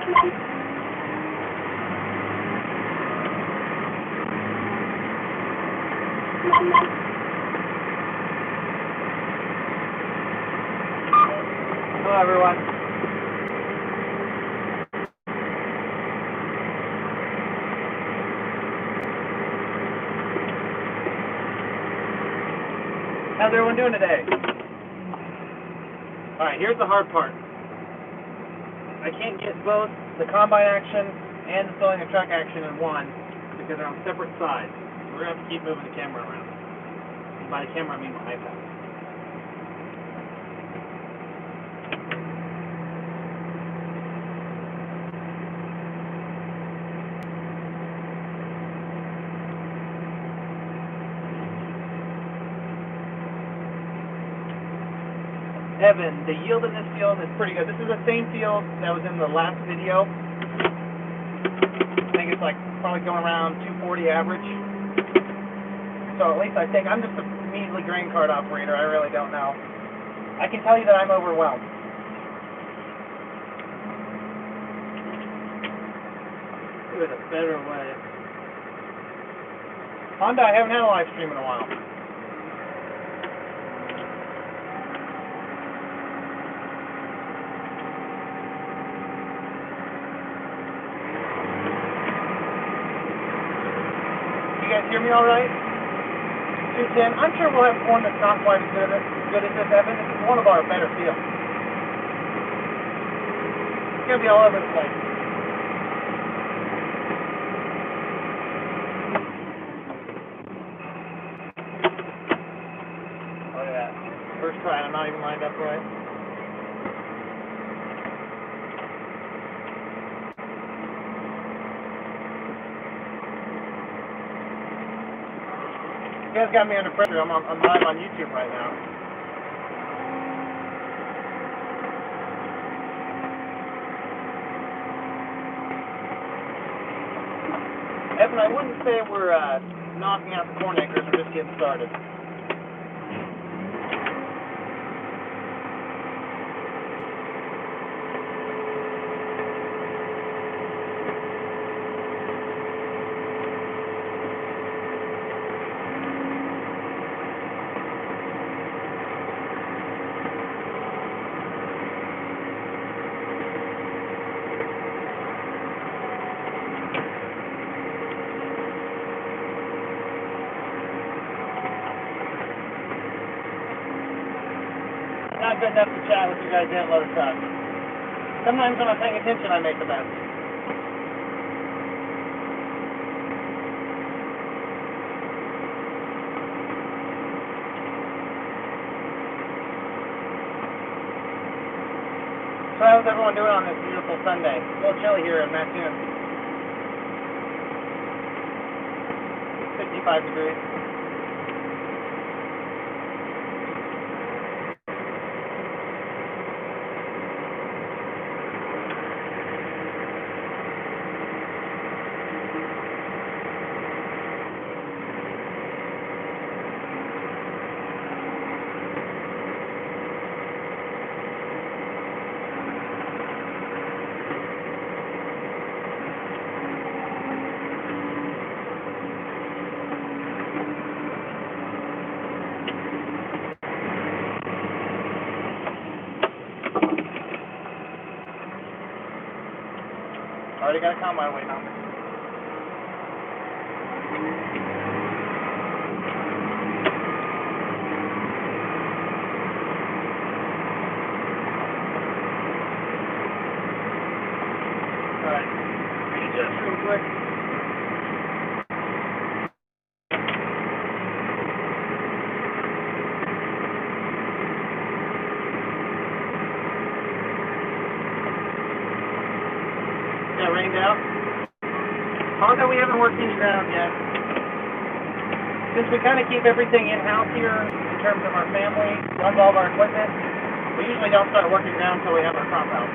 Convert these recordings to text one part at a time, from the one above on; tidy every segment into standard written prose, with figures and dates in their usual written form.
Hello, everyone. How's everyone doing today? Alright, here's the hard part. I can't get both the combine action and the filling and truck action in one because they're on separate sides. So we're going to have to keep moving the camera around. And by the camera, I mean my iPad. Evan, the yield in this field is pretty good. This is the same field that was in the last video. I think it's like probably going around 240 average. So at least I think, I'm just a measly grain cart operator, I really don't know. I can tell you that I'm overwhelmed. There's a better way. Honda, I haven't had a live stream in a while. You guys hear me all right? 210. I'm sure we'll have one that's not quite as good as this, Evan. This is one of our better fields. It's going to be all over the place. Look at that. First try, and I'm not even lined up right. You guys got me under pressure. I'm live on YouTube right now. Evan, I wouldn't say we're knocking out the corn acres. We're just getting started. Not good enough to chat with you guys in load of truck. Sometimes when I'm paying attention, I make the best. So how's everyone doing on this beautiful Sunday? It's a little chilly here in Mattoon. 65 degrees. Already got a combine waiting on me. Alright, readjust real quick. Got rained out. Although we haven't worked any ground yet. Since we kind of keep everything in-house here in terms of our family, runs all of our equipment, we usually don't start working ground until we have our crop out.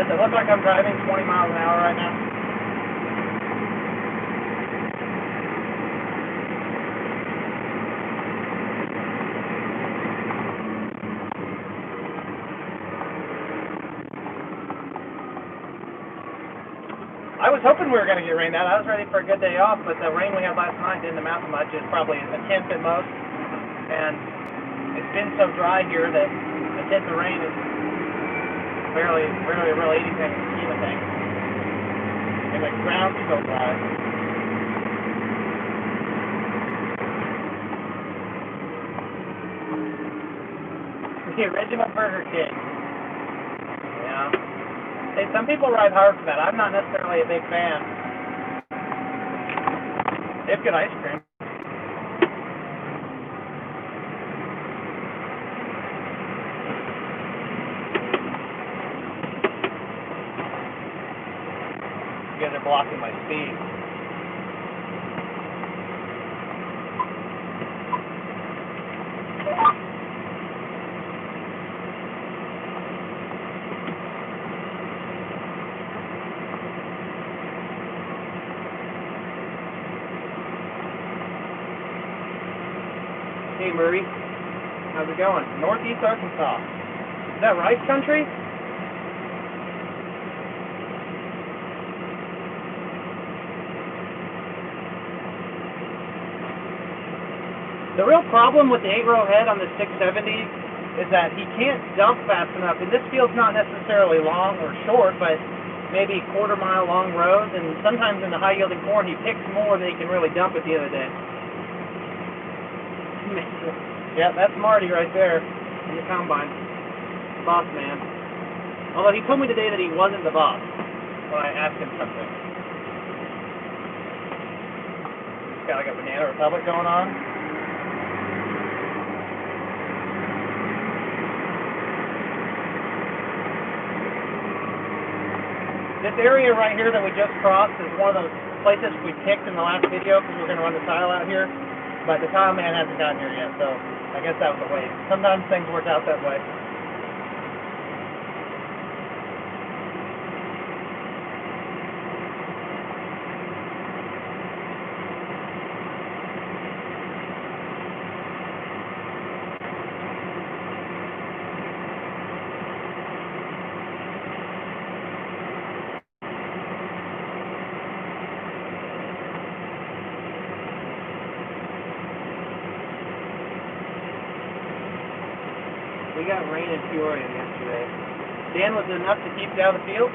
Does it look like I'm driving 20 miles an hour right now? I was hoping we were going to get rained out. I was ready for a good day off, but the rain we had last night didn't amount to much. It's probably a tenth at most. And it's been so dry here that a tenth of rain is barely really anything in the scheme of things. And the ground's so dry. The original Burger King. Yeah. Hey, some people ride hard for that. I'm not necessarily a big fan. They have good ice cream. You guys are blocking my speed. Hey Murray, how's it going? Northeast Arkansas. Is that rice country? The real problem with the 8-row head on the 670 is that he can't dump fast enough, and this field's not necessarily long or short, but maybe quarter-mile long rows, and sometimes in the high-yielding corn he picks more than he can really dump at the end of the day. Yeah, that's Marty right there in the combine. Boss man. Although he told me today that he wasn't the boss when I asked him something. Got like a Banana Republic going on. This area right here that we just crossed is one of those places we picked in the last video because we're going to run the tile out here. But the tile man hasn't gotten here yet, so I guess that was a waste. Sometimes things work out that way. We got rain in Peoria yesterday. Dan, was it enough to keep you out of the field?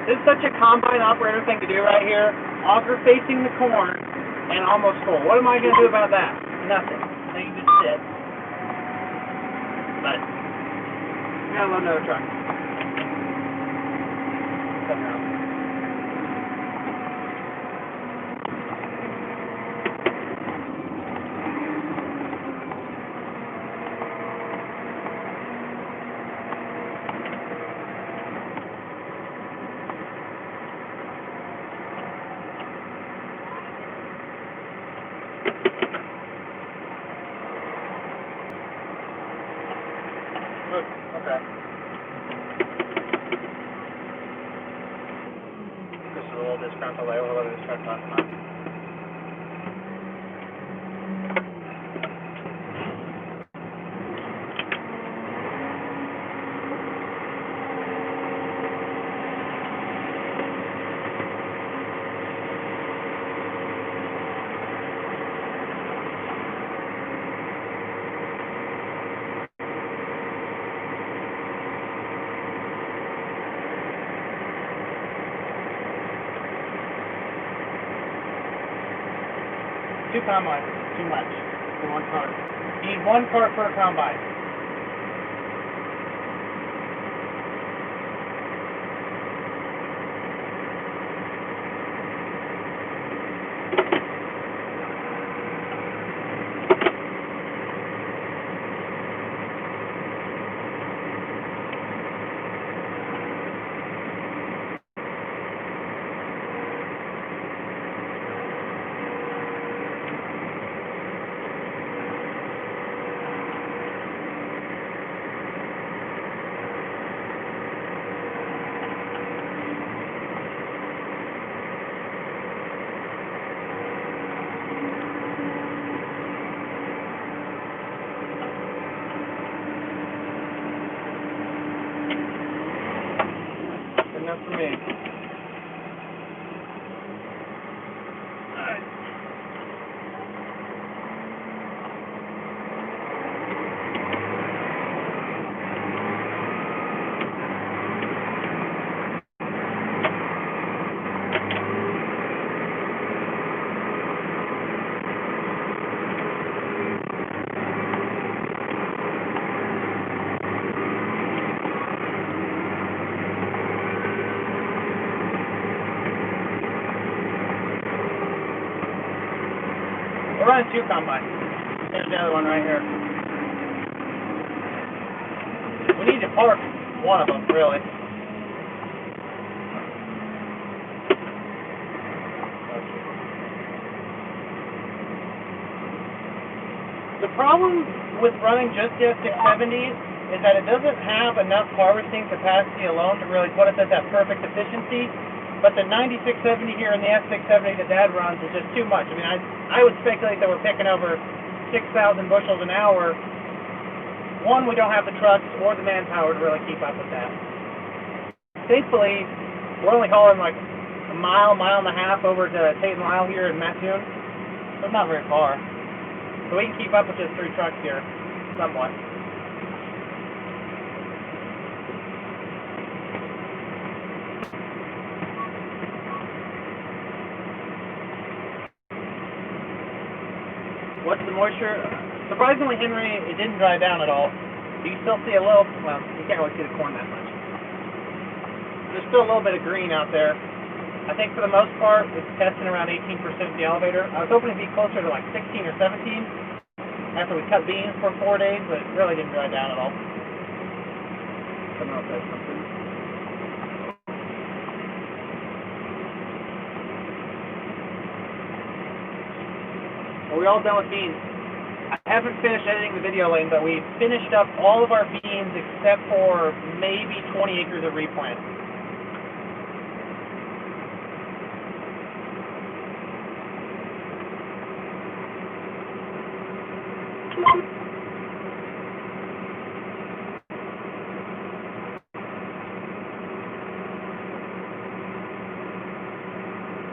This is such a combine operator thing to do right here. Auger facing the corn and almost full. What am I going to do about that? Nothing. So you just sit. But, I love another truck. Somehow. Okay. This is a little disgruntled. I overloaded this truck last night. Two combines is too much for one cart. You need one cart per combine. enough for me. Alright. We're running 2 combines. There's the other one right here. We need to park one of them, really. The problem with running just the S670 is that it doesn't have enough harvesting capacity alone to really put us at that perfect efficiency. But the 9670 here and the S670 that Dad runs is just too much. I mean, I would speculate that we're picking over 6,000 bushels an hour. One, we don't have the trucks or the manpower to really keep up with that. Thankfully, we're only hauling like a mile and a half over to Tate and Lyle here in Mattoon. So it's not very far. So we can keep up with just 3 trucks here, somewhat. What's the moisture? Surprisingly, Henry, it didn't dry down at all. You still see a little, well, you can't really see the corn that much. There's still a little bit of green out there. I think for the most part, it's testing around 18% the elevator. I was hoping to be closer to like 16 or 17 after we cut beans for 4 days, but it really didn't dry down at all. Someone else has something. Are we all done with beans? I haven't finished editing the video, Lane, but we finished up all of our beans except for maybe 20 acres of replant.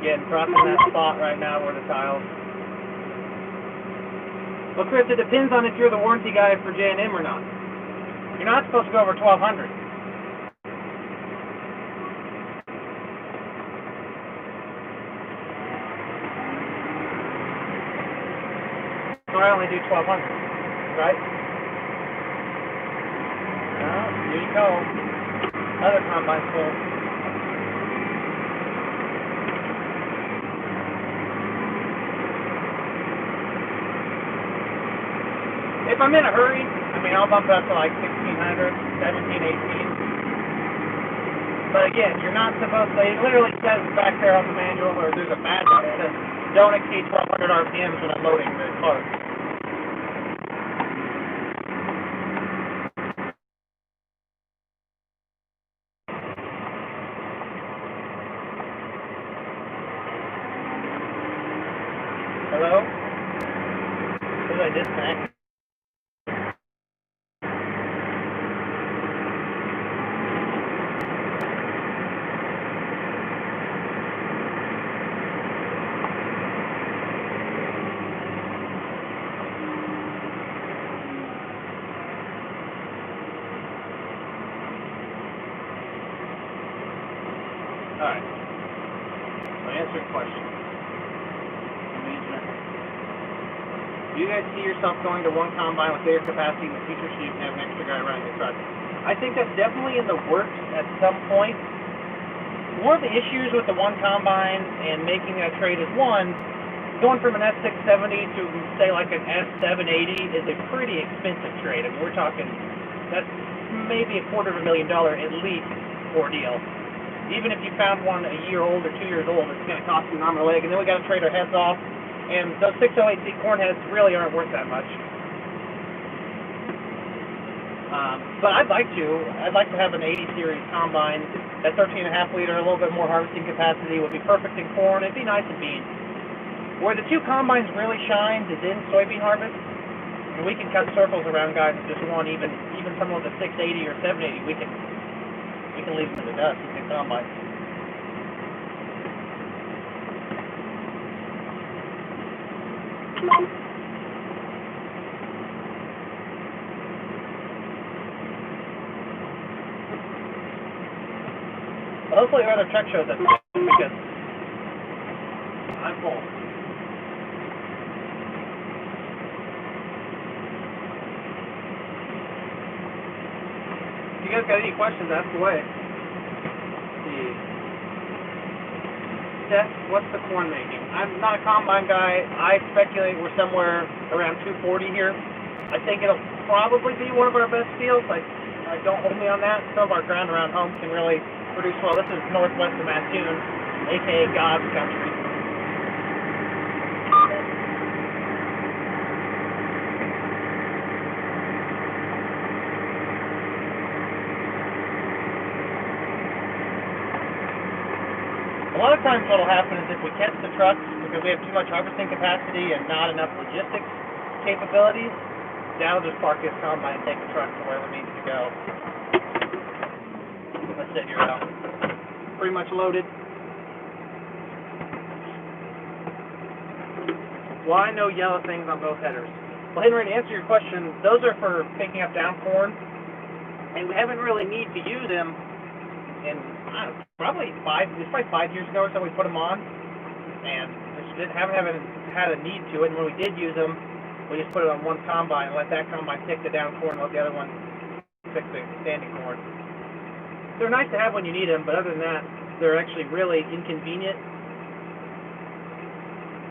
Again, crossing that spot right now where the tiles. Well, Chris, it depends on if you're the warranty guy for J&M or not. You're not supposed to go over 1,200. So I only do 1,200, right? Well, here you go. Other combine's full. If I'm in a hurry, I mean, I'll bump it up to like 1,600, 17, 18. But again, you're not supposed to, it literally says back there on the manual, or there's a badge that says, don't exceed 1,200 RPMs when unloading the cart. Hello? Did I disconnect? Alright. So answer the question. Do you guys see yourself going to one combine with bigger capacity in the future so you can have an extra guy running the truck? I think that's definitely in the works at some point. One of the issues with the one combine and making that trade is, one, going from an S670 to, say, like an S780 is a pretty expensive trade. I mean, we're talking, that's maybe $250,000 at least ordeal. Even if you found one a year old or 2 years old, it's going to cost you an arm and a leg, and then we got to trade our heads off. And those 608C corn heads really aren't worth that much. But I'd like to have an 80 series combine. That 13.5 liter, a little bit more harvesting capacity would be perfect in corn. It'd be nice in beans. Where the 2 combines really shines is in soybean harvest. And we can cut circles around guys with just one, even someone with a 680 or 780, we can can leave them in the dust with the combine. But hopefully your other truck shows up because I'm full. If you guys got any questions, ask away. Seth, what's the corn making? I'm not a combine guy. I speculate we're somewhere around 240 here. I think it'll probably be one of our best fields. Don't hold me on that. Some of our ground around home can really produce well. This is northwest of Mattoon, aka God's country. A lot of times what will happen is if we catch the trucks because we have too much harvesting capacity and not enough logistics capabilities, Dad will just park his combine and take the truck to wherever it needs to go. Let's sit here now. Pretty much loaded. Why no yellow things on both headers? Well, Henry, to answer your question, those are for picking up down corn, and we haven't really need to use them in probably 5 years ago or so we put them on, and just haven't had a need to it. And when we did use them, we just put it on one combine and let that combine pick the down corn, while the other one pick the standing corn. They're nice to have when you need them, but other than that, they're actually really inconvenient.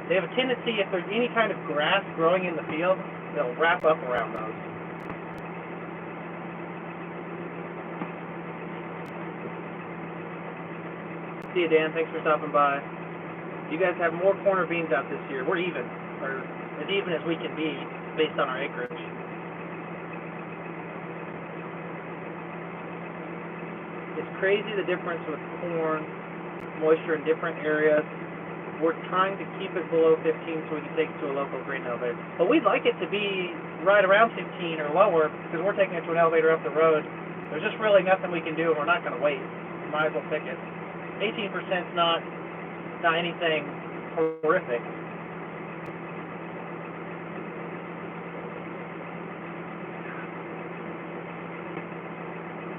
They have a tendency, if there's any kind of grass growing in the field, they'll wrap up around those. See you, Dan. Thanks for stopping by. You guys have more corn or beans out this year. We're even, or as even as we can be based on our acreage. It's crazy the difference with corn moisture in different areas. We're trying to keep it below 15 so we can take it to a local grain elevator. But we'd like it to be right around 15 or lower because we're taking it to an elevator up the road. There's just really nothing we can do, and we're not going to wait. We might as well pick it. 18% is not anything horrific.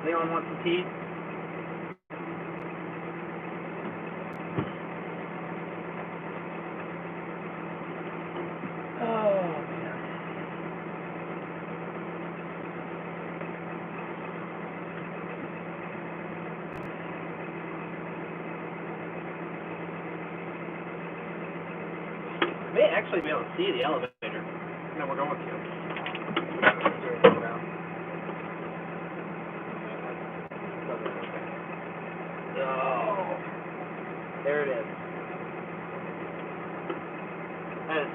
Anyone want some tea? May actually be able to see the elevator that we're going to. Oh, there it is. That is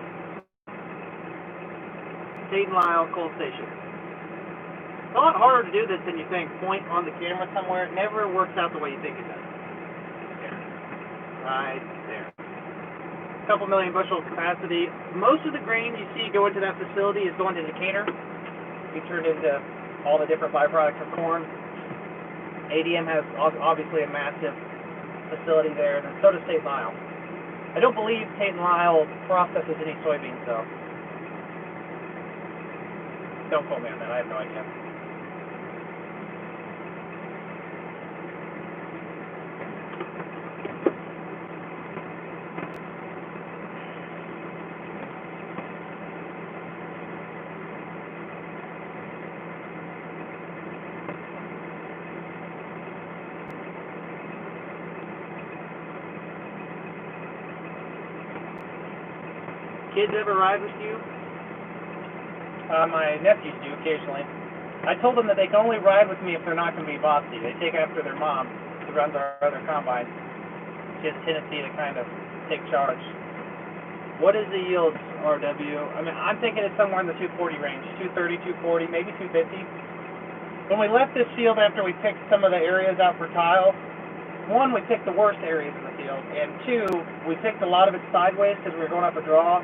St. Lyle Coal Station. It's a lot harder to do this than you think. Point on the camera somewhere. It never works out the way you think it does. There. Right there. Couple million bushel capacity. Most of the grain you see go into that facility is going to Decatur. We turned into all the different byproducts of corn. ADM has obviously a massive facility there, and so does St. Lyle. I don't believe St. Lyle processes any soybeans, though. Don't quote me on that. I have no idea. Kids ever ride with you? My nephews do occasionally. I told them that they can only ride with me if they're not going to be bossy. They take after their mom, who runs our other combine. She has a tendency to kind of take charge. What is the yield, RW? I mean, I'm thinking it's somewhere in the 240 range, 230, 240, maybe 250. When we left this field after we picked some of the areas out for tile, one, we picked the worst areas in the field, and two, we picked a lot of it sideways because we were going up a draw.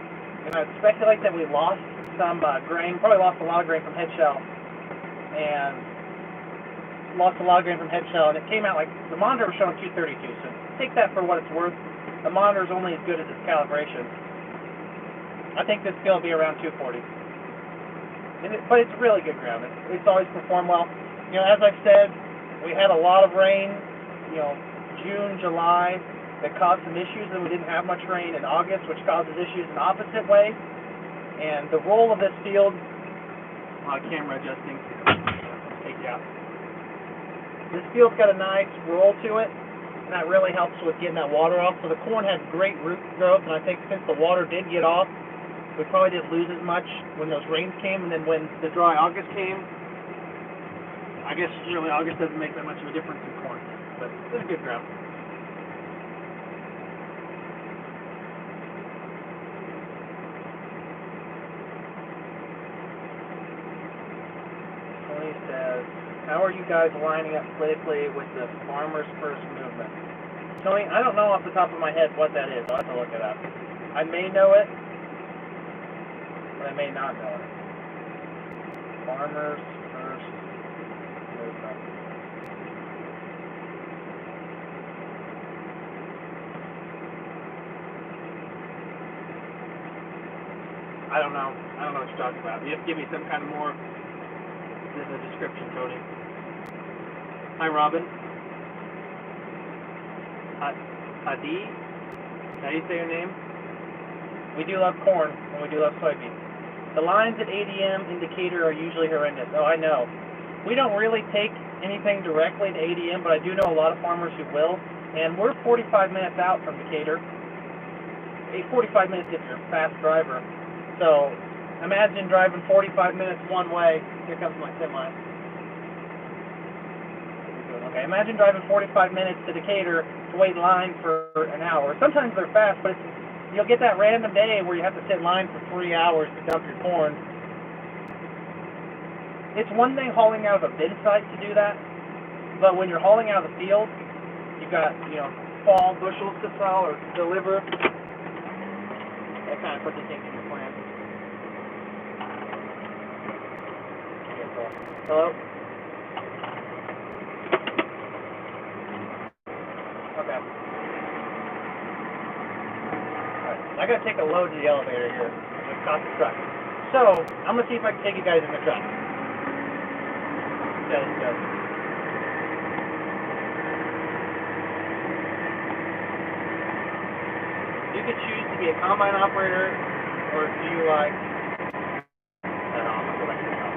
And I'd speculate that we lost some grain, probably lost a lot of grain from head shell. And lost a lot of grain from head shell, and it came out like, the monitor was showing 232, so take that for what it's worth. The monitor is only as good as its calibration. I think this field will be around 240. But it's really good ground. It's always performed well. You know, as I've said, we had a lot of rain, you know, June, July, that caused some issues, and we didn't have much rain in August, which causes issues in the opposite way. And the roll of this field, camera adjusting, take it out. This field's got a nice roll to it, and that really helps with getting that water off. So the corn has great root growth, and I think since the water did get off, we probably didn't lose as much when those rains came, and then when the dry August came, I guess really August doesn't make that much of a difference in corn, but it's a good ground. Tony says, how are you guys lining up politically with the Farmers First movement? Tony, I don't know off the top of my head what that is. I'll have to look it up. I may know it, but I may not know it. Farmers First movement. I don't know. I don't know what you're talking about. You have to give me some kind of more in the description, Tony. Hi, Robin. Hadi? How do you say your name? We do love corn, and we do love soybeans. The lines at ADM indicator are usually horrendous. Oh, I know. We don't really take anything directly to ADM, but I do know a lot of farmers who will. And we're 45 minutes out from Decatur. 45 minutes if you're a fast driver. So imagine driving 45 minutes one way. Here comes my semi. Okay, imagine driving 45 minutes to Decatur to wait in line for an hour. Sometimes they're fast, but you'll get that random day where you have to sit in line for 3 hours to dump your corn. It's one thing hauling out of a bin site to do that, but when you're hauling out of the field, you've got, you know, fall bushels to sell or deliver. That kind of puts things in your plan. Hello? Okay. Alright, I gotta take a load to the elevator here. It's got the truck. So, I'm gonna see if I can take you guys in the truck. Okay, let's go. You could choose to be a combine operator, or do you like... I don't know, I'm gonna go back to the truck.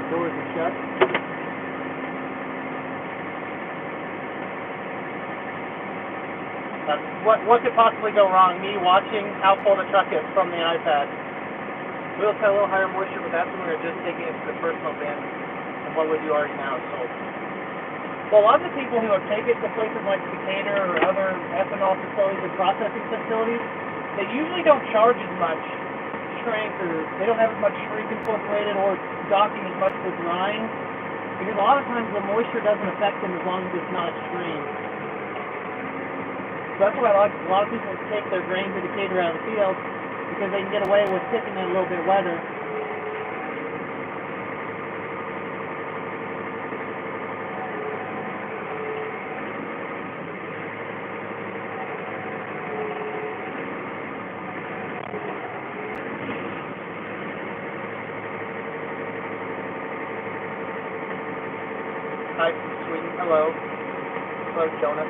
Doors are shut. What could possibly go wrong? Me watching how full the truck is from the iPad. Wheels had a little higher moisture, but that's when we were just taking it to the personal bin. And what we do already now is sold. Well, a lot of the people who have taken it to places like Decatur or other ethanol facilities and processing facilities, they usually don't charge as much shrink, or they don't have as much shrink incorporated or docking as much for drying, because a lot of times the moisture doesn't affect them as long as it's not extreme. So that's why a lot of people take their grains to Decatur out of the field, because they can get away with sticking it a little bit wetter. Hi from Sweden. Hello. Hello, Jonah.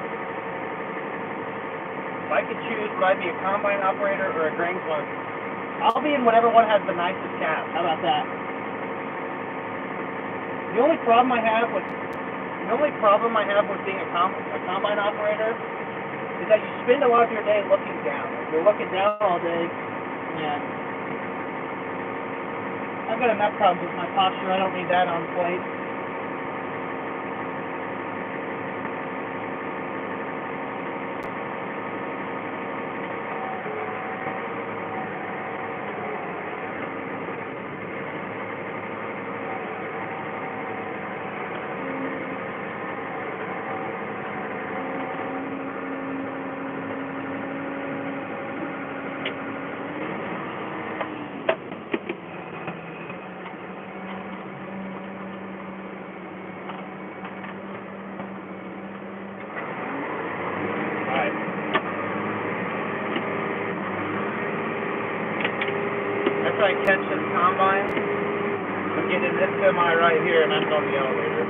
If I could choose, would I be a combine operator or a grain clerk? I'll be in whatever one has the nicest calf. How about that? The only problem I have with being a combine operator is that you spend a lot of your day looking down. You're looking down all day, and I've got enough problems with my posture. I don't need that on plate. After I catch this combine, I'm getting this semi right here and I'm on the elevator.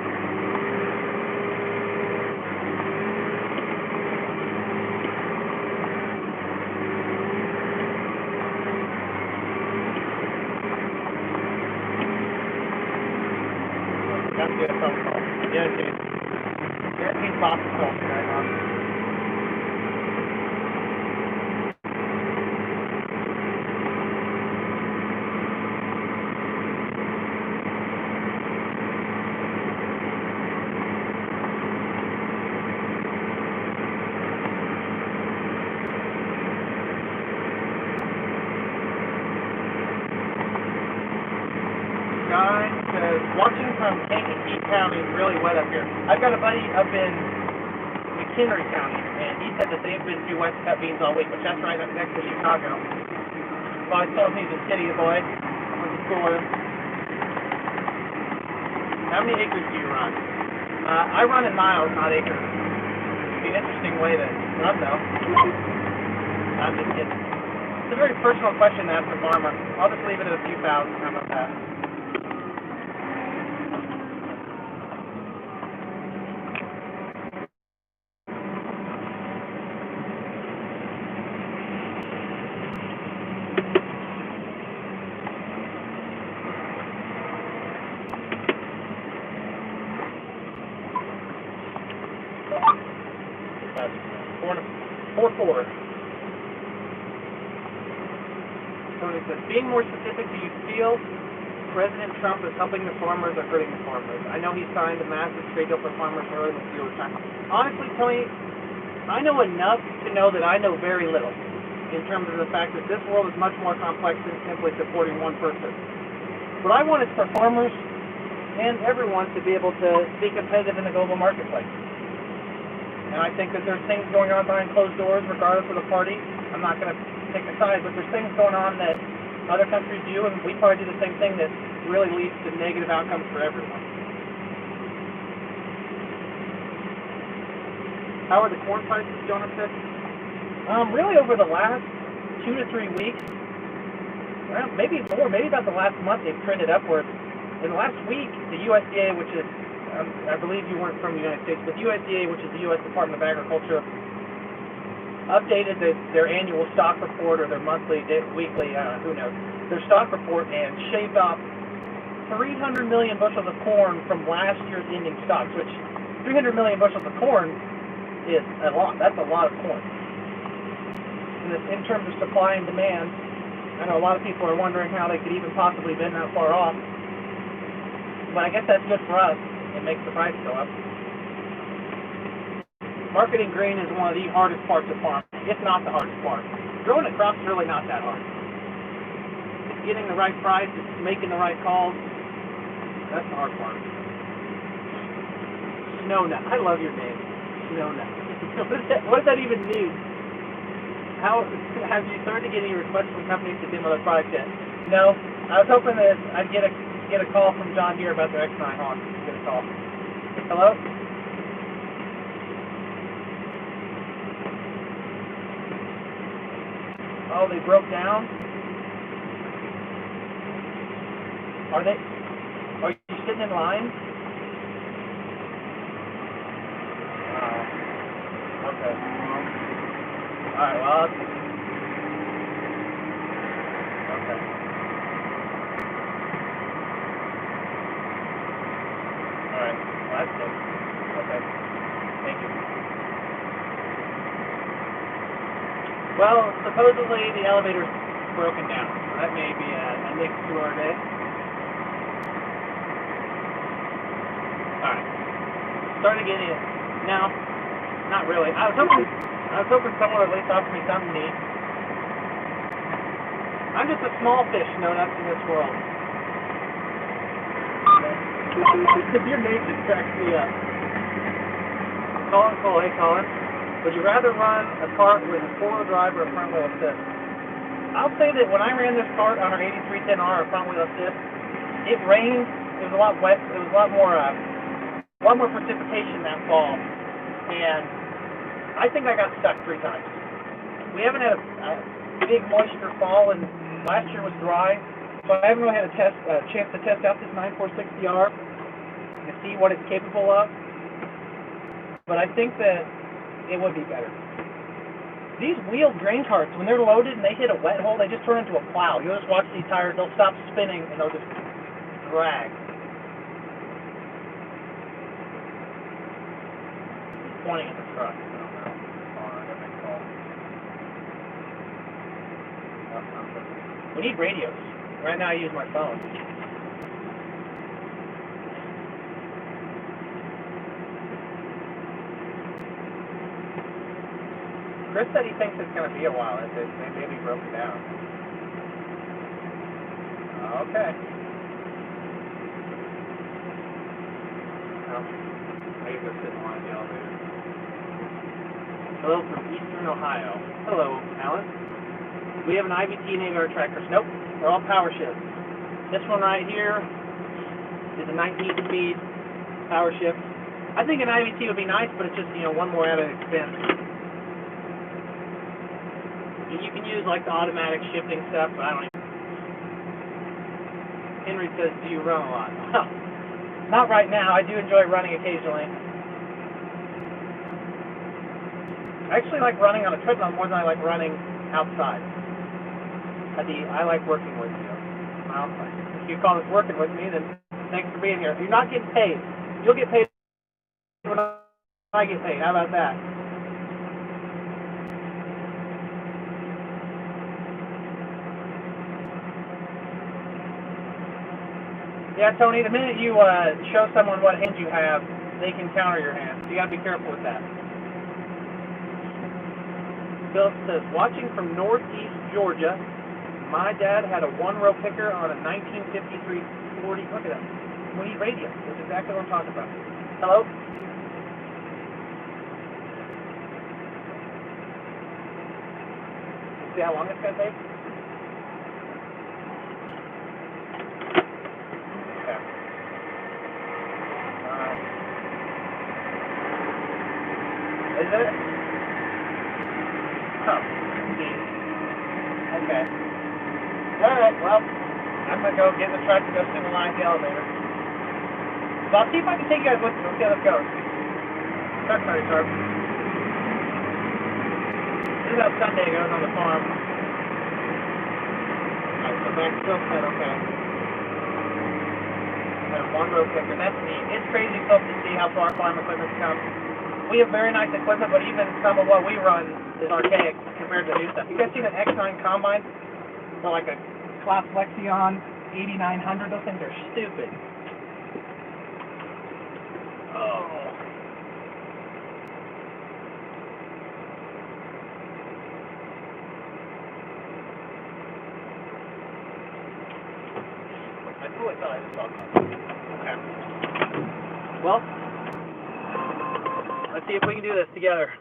That's good phone call. Yeah, dude. Guaranteed box call right on. Guy says, watching from Kankakee County is really wet up here. I've got a buddy up in McHenry County, and he said that they've been through West Cut beans all week, which that's right up next to Chicago. Well, I told him he's a city boy. Went to school with him. How many acres do you run? I run in miles, not acres. It'd be an interesting way to run, though. I'm just kidding. It's a very personal question to ask a farmer. I'll just leave it at a few thousand. How about that? That's 4-4. So it says, being more specific, do you feel President Trump is helping the farmers or hurting the farmers? I know he signed a massive trade deal for farmers early in the field time. Honestly, Tony, I know enough to know that I know very little in terms of the fact that this world is much more complex than simply supporting one person. What I want is for farmers and everyone to be able to be competitive in the global marketplace. And I think that there's things going on behind closed doors, regardless of the party. I'm not going to pick a side, but there's things going on that other countries do, and we probably do the same thing that really leads to negative outcomes for everyone. How are the corn prices, Jonas said? Really over the last 2 to 3 weeks, well, maybe more, maybe about the last month, they've trended upwards. In the last week, the USDA, which is I believe you weren't from the United States, but the USDA, which is the U.S. Department of Agriculture, updated their annual stock report or their monthly, weekly, who knows, their stock report and shaved off 300 million bushels of corn from last year's ending stocks, which 300 million bushels of corn is a lot. That's a lot of corn. And in terms of supply and demand, I know a lot of people are wondering how they could even possibly been that far off, but I guess that's good for us. It makes the price go up. Marketing grain is one of the hardest parts of farming, if not the hardest part. Growing a crop's really not that hard. It's getting the right price, it's making the right calls. That's the hard part. Snow Nut. I love your name. Snow Nut. What does that even mean? How have you started getting requests from companies to demo their product yet? No. I was hoping that I'd get a call from John Deere about their X9 Hawk. Get a call. Hello? Oh, they broke down? Are you sitting in line? Okay. Alright, well, okay. Alright, well, that's good. Okay. Thank you. Well, supposedly the elevator's broken down. So that may be a next to our day. Starting to get in. No, not really. I was hoping someone would at least offer me something neat. I'm just a small fish, no nuts in this world. Your name just cracks me up. Colin Cole, hey Colin. Would you rather run a cart with a four-wheel drive or a front-wheel assist? I'll say that when I ran this cart on our 8310R front-wheel assist, it rained. It was a lot wet. It was a lot more precipitation that fall, and I think I got stuck 3 times. We haven't had a big moisture fall, and last year was dry, so I haven't really had a chance to test out this 9460R to see what it's capable of. But I think that it would be better. These wheeled grain carts, when they're loaded and they hit a wet hole, they just turn into a plow. You'll just watch these tires, they'll stop spinning and they'll just drag. Pointing at the truck. I don't know. Oh, I gotta make a call. We need radios. Right now I use my phone. Chris said he thinks it's going to be a while. They maybe broke it down. Okay. Well, I guess they're sitting on the elevator. Hello from Eastern Ohio. Hello, Alan. We have an IVT and 8R tractors. Nope, they're all power shifts. This one right here is a 19-speed power shift. I think an IVT would be nice, but it's just, one more added expense. You can use like the automatic shifting stuff, but I don't even. Henry says, do you run a lot? Well, not right now. I do enjoy running occasionally. I actually like running on a treadmill more than I like running outside. I like working with you. Well, if you call this working with me, then thanks for being here. You're not getting paid. You'll get paid when I get paid. How about that? Yeah, Tony, the minute you show someone what hand you have, they can counter your hand. So you gotta be careful with that. Philip says, watching from northeast Georgia, my dad had a one-row picker on a 1953 40. Look at that. We need radio. That's exactly what I'm talking about. Hello? See how long it's gonna take? Is it? Oh, okay. Alright, well, I'm going to go get in the truck to go single line the elevator. So I'll see if I can take you guys with me. Let's see how this goes. Truck's already sharp. This is how Sunday goes on the farm. Alright, so back still set, okay. Got a one-row picker. That's neat. It's crazy stuff to see how far farm equipment's come. We have very nice equipment, but even some of what we run is archaic compared to new stuff. You guys seen an X9 combine? So like a Class Lexion 8900, those things are stupid. Oh. I totally thought I just saw something. Okay. Well, let's see if we can do this together.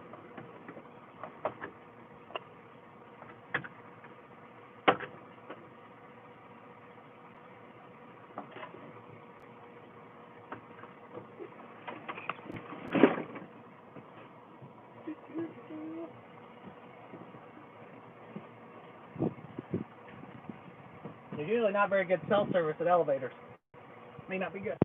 There's usually not very good cell service at elevators. May not be good.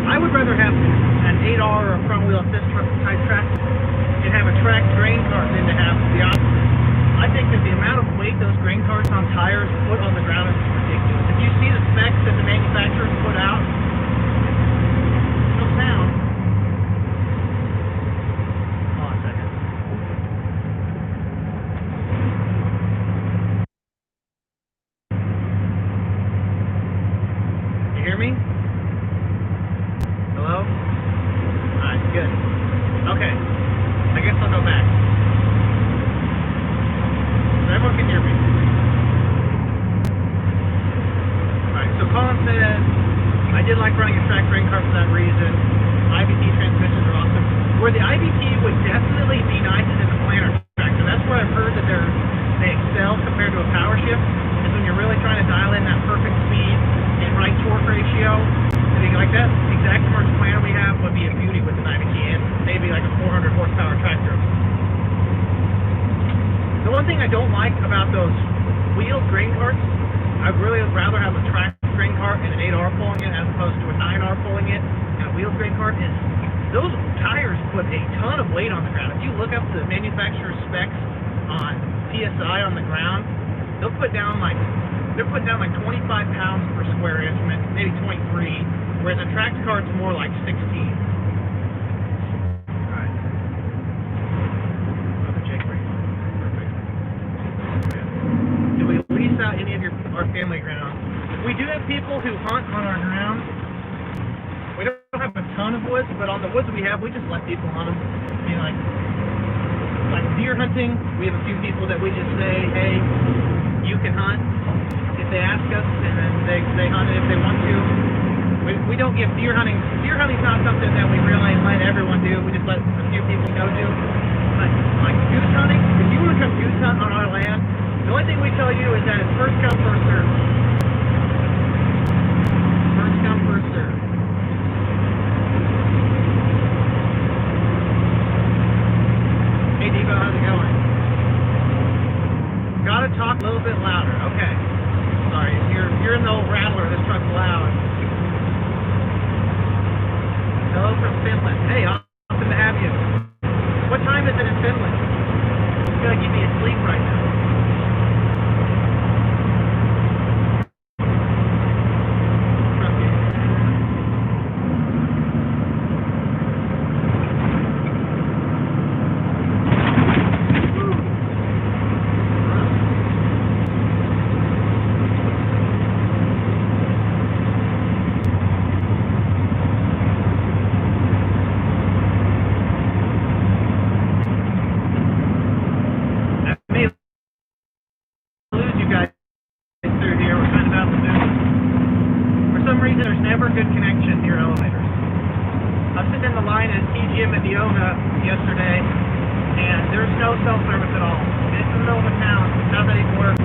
I would rather have an 8R or a front wheel assist type tractor and have a tracked grain cart than to have the opposite. I think that the amount of weight those grain carts on tires put on the ground is ridiculous. If you see the specs that the manufacturers put out, no sound. Hold on a second. You hear me? Hello? Alright, good. Okay. I guess I'll go back. So everyone can hear me. Alright, so Colin said, I did like running a track grain cart for that reason. IVT transmissions are awesome. Where the IVT would definitely be nice is in the planter tractor. That's where I've heard that they excel compared to a power shift, is when you're really trying to dial in that perfect speed and right torque ratio. Like that exact commercial planter we have would be a beauty with an IVT and maybe like a 400 horsepower tractor. The one thing I don't like about those wheeled grain carts, I'd really rather have a tracked grain cart and an 8R pulling it as opposed to a 9R pulling it and a wheeled grain cart, is those tires put a ton of weight on the ground. If you look up the manufacturer's specs on PSI on the ground, they're putting down like 25 pounds per square inch, maybe 23. Whereas a tracked cart's more like 16. Alright. Another Jake ring. Perfect. Do we lease out any of our family ground? We do have people who hunt on our ground. We don't have a ton of woods, but on the woods we have, we just let people hunt them. I mean, like deer hunting, we have a few people that we just say, hey, you can hunt if they ask us, and then they hunt it if they want to. We don't give deer hunting. Deer hunting's not something that we really let everyone do. We just let a few people we know do. But like goose hunting, if you want to come goose hunt on our land, the only thing we tell you is that it's first come, first serve. First come, first serve. Hey Devo, how's it going? Gotta talk a little bit louder. Okay. Sorry, you're in the old Rattler. This truck's loud. Hello from Finland. Hey, awesome to have you. What time is it in Finland? I feel like you'd be asleep right now. Good connection near elevators. I'm sitting in the line at TGM at Neona yesterday, and there's no cell service at all. It's in the middle of a town. How's that even work?